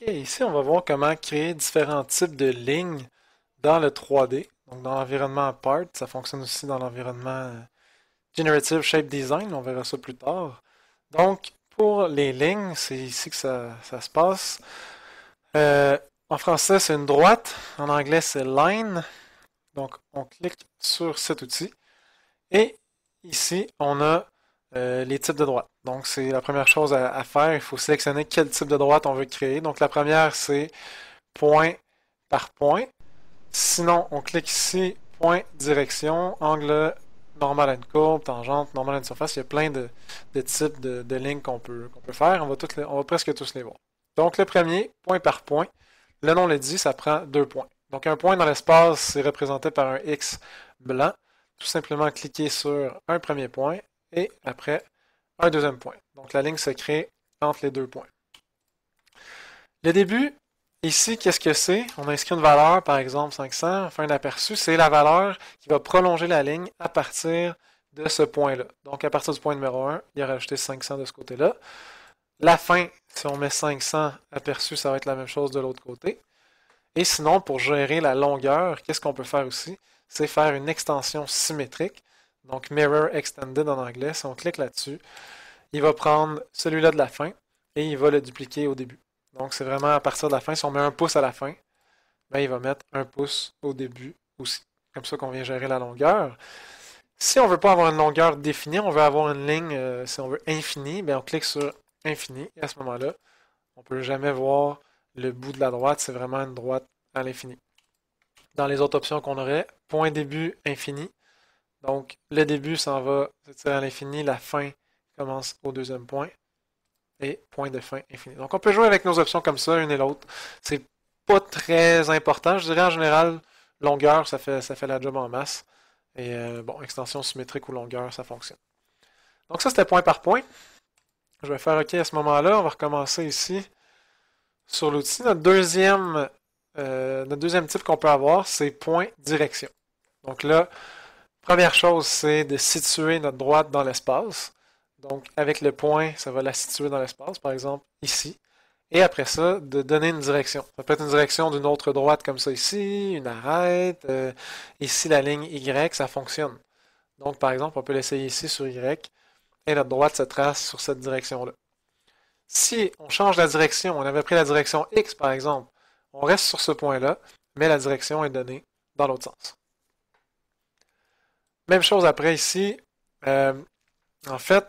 Ok, ici on va voir comment créer différents types de lignes dans le 3D. Donc dans l'environnement Part, ça fonctionne aussi dans l'environnement Generative Shape Design, on verra ça plus tard. Donc pour les lignes, c'est ici que ça se passe. Euh, En français c'est une droite, en anglais c'est line. Donc on clique sur cet outil. Et ici on a les types de droites. Donc c'est la première chose à faire, il faut sélectionner quel type de droite on veut créer. Donc la première c'est point par point. Sinon, on clique ici, point, direction, angle, normal à une courbe, tangente, normal à une surface. Il y a plein de types de lignes qu'on peut faire. On va presque tous les voir. Donc, le premier, point par point. Le nom le dit, ça prend 2 points. Donc, un point dans l'espace, c'est représenté par un X blanc. Tout simplement cliquer sur un premier point et après un deuxième point. Donc, la ligne se crée entre les 2 points. Le début, ici, qu'est-ce que c'est? On a inscrit une valeur, par exemple 500, on fait un aperçu, c'est la valeur qui va prolonger la ligne à partir de ce point-là. Donc, à partir du point numéro 1, il a rajouté 500 de ce côté-là. La fin, si on met 500 aperçu, ça va être la même chose de l'autre côté. Et sinon, pour gérer la longueur, qu'est-ce qu'on peut faire aussi? C'est faire une extension symétrique. Donc, Mirror Extended en anglais. Si on clique là-dessus, il va prendre celui-là de la fin et il va le dupliquer au début. Donc, c'est vraiment à partir de la fin. Si on met un pouce à la fin, ben, il va mettre un pouce au début aussi. Comme ça qu'on vient gérer la longueur. Si on ne veut pas avoir une longueur définie, on veut avoir une ligne, si on veut infinie, ben, on clique sur infini. Et à ce moment-là, on ne peut jamais voir le bout de la droite. C'est vraiment une droite à l'infini. Dans les autres options qu'on aurait, point début infini. Donc, le début s'en va à l'infini, la fin commence au deuxième point et point de fin infini. Donc on peut jouer avec nos options comme ça, une et l'autre. C'est pas très important. Je dirais en général, longueur, ça fait la job en masse. Et bon, extension symétrique ou longueur, ça fonctionne. Donc ça, c'était point par point. Je vais faire OK à ce moment-là. On va recommencer ici sur l'outil. Notre deuxième type qu'on peut avoir, c'est point direction. Donc là, première chose, c'est de situer notre droite dans l'espace. Donc, avec le point, ça va la situer dans l'espace, par exemple, ici. Et après ça, de donner une direction. Ça peut être une direction d'une autre droite comme ça ici, une arête. Ici, la ligne Y, ça fonctionne. Donc, par exemple, on peut l'essayer ici sur Y. Et notre droite se trace sur cette direction-là. Si on change la direction, on avait pris la direction X, par exemple, on reste sur ce point-là, mais la direction est donnée dans l'autre sens. Même chose après ici. En fait,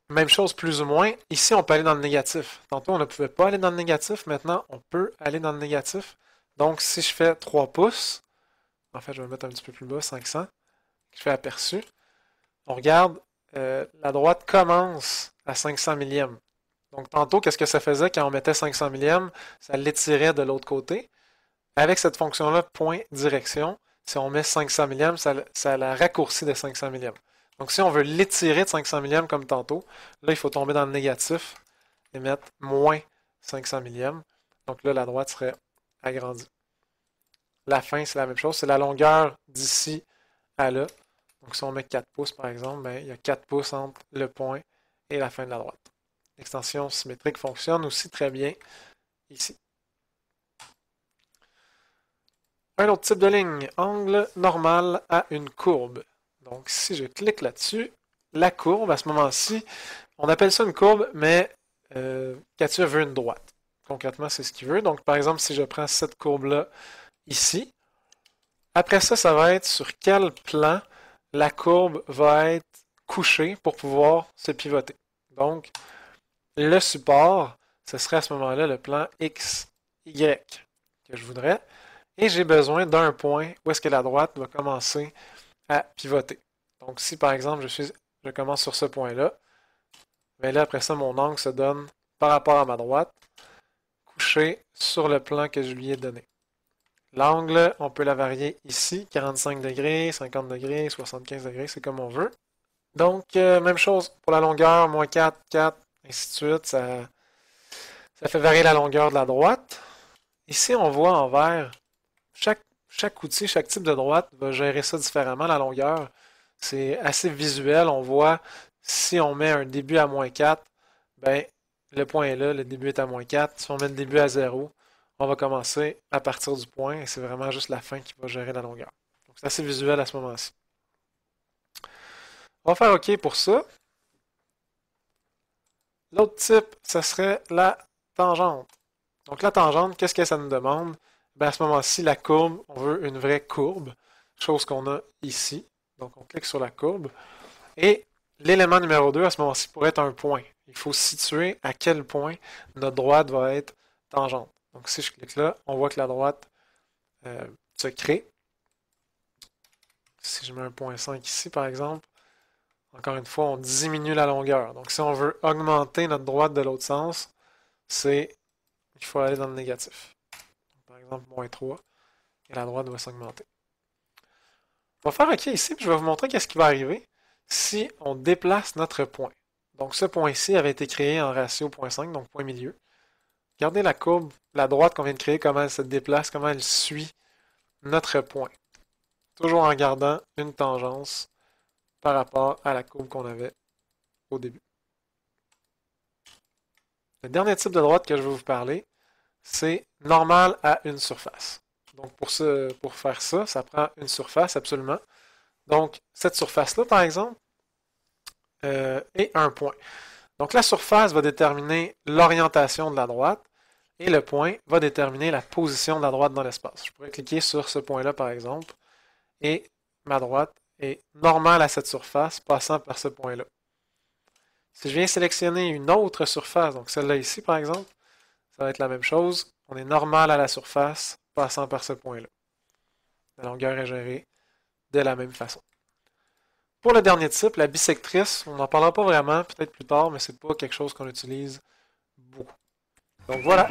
même chose plus ou moins. Ici, on peut aller dans le négatif. Tantôt, on ne pouvait pas aller dans le négatif. Maintenant, on peut aller dans le négatif. Donc, si je fais 3 pouces, en fait, je vais mettre un petit peu plus bas, 500, je fais aperçu, on regarde, la droite commence à 500 millièmes. Donc, tantôt, qu'est-ce que ça faisait quand on mettait 500 millièmes? Ça l'étirait de l'autre côté. Avec cette fonction-là, point direction, si on met 500 millièmes, ça la raccourcit de 500 millièmes. Donc, si on veut l'étirer de 500 millièmes comme tantôt, là, il faut tomber dans le négatif et mettre moins 500 millièmes. Donc là, la droite serait agrandie. La fin, c'est la même chose. C'est la longueur d'ici à là. Donc, si on met 4 pouces, par exemple, ben, il y a 4 pouces entre le point et la fin de la droite. L'extension symétrique fonctionne aussi très bien ici. Un autre type de ligne, angle normal à une courbe. Donc, si je clique là-dessus, la courbe, à ce moment-ci, on appelle ça une courbe, mais Katia veut une droite. Concrètement, c'est ce qu'il veut. Donc, par exemple, si je prends cette courbe-là ici, après ça, ça va être sur quel plan la courbe va être couchée pour pouvoir se pivoter. Donc, le support, ce serait à ce moment-là le plan X, Y que je voudrais. Et j'ai besoin d'un point où est-ce que la droite va commencer à pivoter. Donc si par exemple je commence sur ce point-là, bien là après ça mon angle se donne par rapport à ma droite, couché sur le plan que je lui ai donné. L'angle, on peut la varier ici, 45 degrés, 50 degrés, 75 degrés, c'est comme on veut. Donc même chose pour la longueur, moins 4, 4, ainsi de suite, ça fait varier la longueur de la droite. Ici on voit en vert, chaque outil, chaque type de droite va gérer ça différemment, la longueur. C'est assez visuel. On voit, si on met un début à moins 4, ben, le point est là, le début est à -4. Si on met le début à 0, on va commencer à partir du point et c'est vraiment juste la fin qui va gérer la longueur. Donc c'est assez visuel à ce moment-ci. On va faire OK pour ça. L'autre type, ce serait la tangente. Donc la tangente, qu'est-ce que ça nous demande? Ben, à ce moment-ci, la courbe, on veut une vraie courbe, chose qu'on a ici. Donc on clique sur la courbe. Et l'élément numéro 2, à ce moment-ci, pourrait être un point. Il faut situer à quel point notre droite va être tangente. Donc si je clique là, on voit que la droite se crée. Si je mets un point 5 ici, par exemple, encore une fois, on diminue la longueur. Donc si on veut augmenter notre droite de l'autre sens, il faut aller dans le négatif. Donc, par exemple, -3, et la droite va s'augmenter. On va faire OK ici, puis je vais vous montrer qu'est-ce qui va arriver si on déplace notre point. Donc ce point ici avait été créé en ratio 0.5, donc point milieu. Regardez la courbe, la droite qu'on vient de créer, comment elle se déplace, comment elle suit notre point. Toujours en gardant une tangence par rapport à la courbe qu'on avait au début. Le dernier type de droite que je vais vous parler, c'est normal à une surface. Donc pour faire ça, ça prend une surface absolument. Donc cette surface-là, par exemple, est un point. Donc la surface va déterminer l'orientation de la droite et le point va déterminer la position de la droite dans l'espace. Je pourrais cliquer sur ce point-là, par exemple, et ma droite est normale à cette surface passant par ce point-là. Si je viens sélectionner une autre surface, donc celle-là ici, par exemple, ça va être la même chose. On est normal à la surface passant par ce point-là. La longueur est gérée de la même façon. Pour le dernier type, la bisectrice, on n'en parlera pas vraiment, peut-être plus tard, mais c'est pas quelque chose qu'on utilise beaucoup. Donc voilà.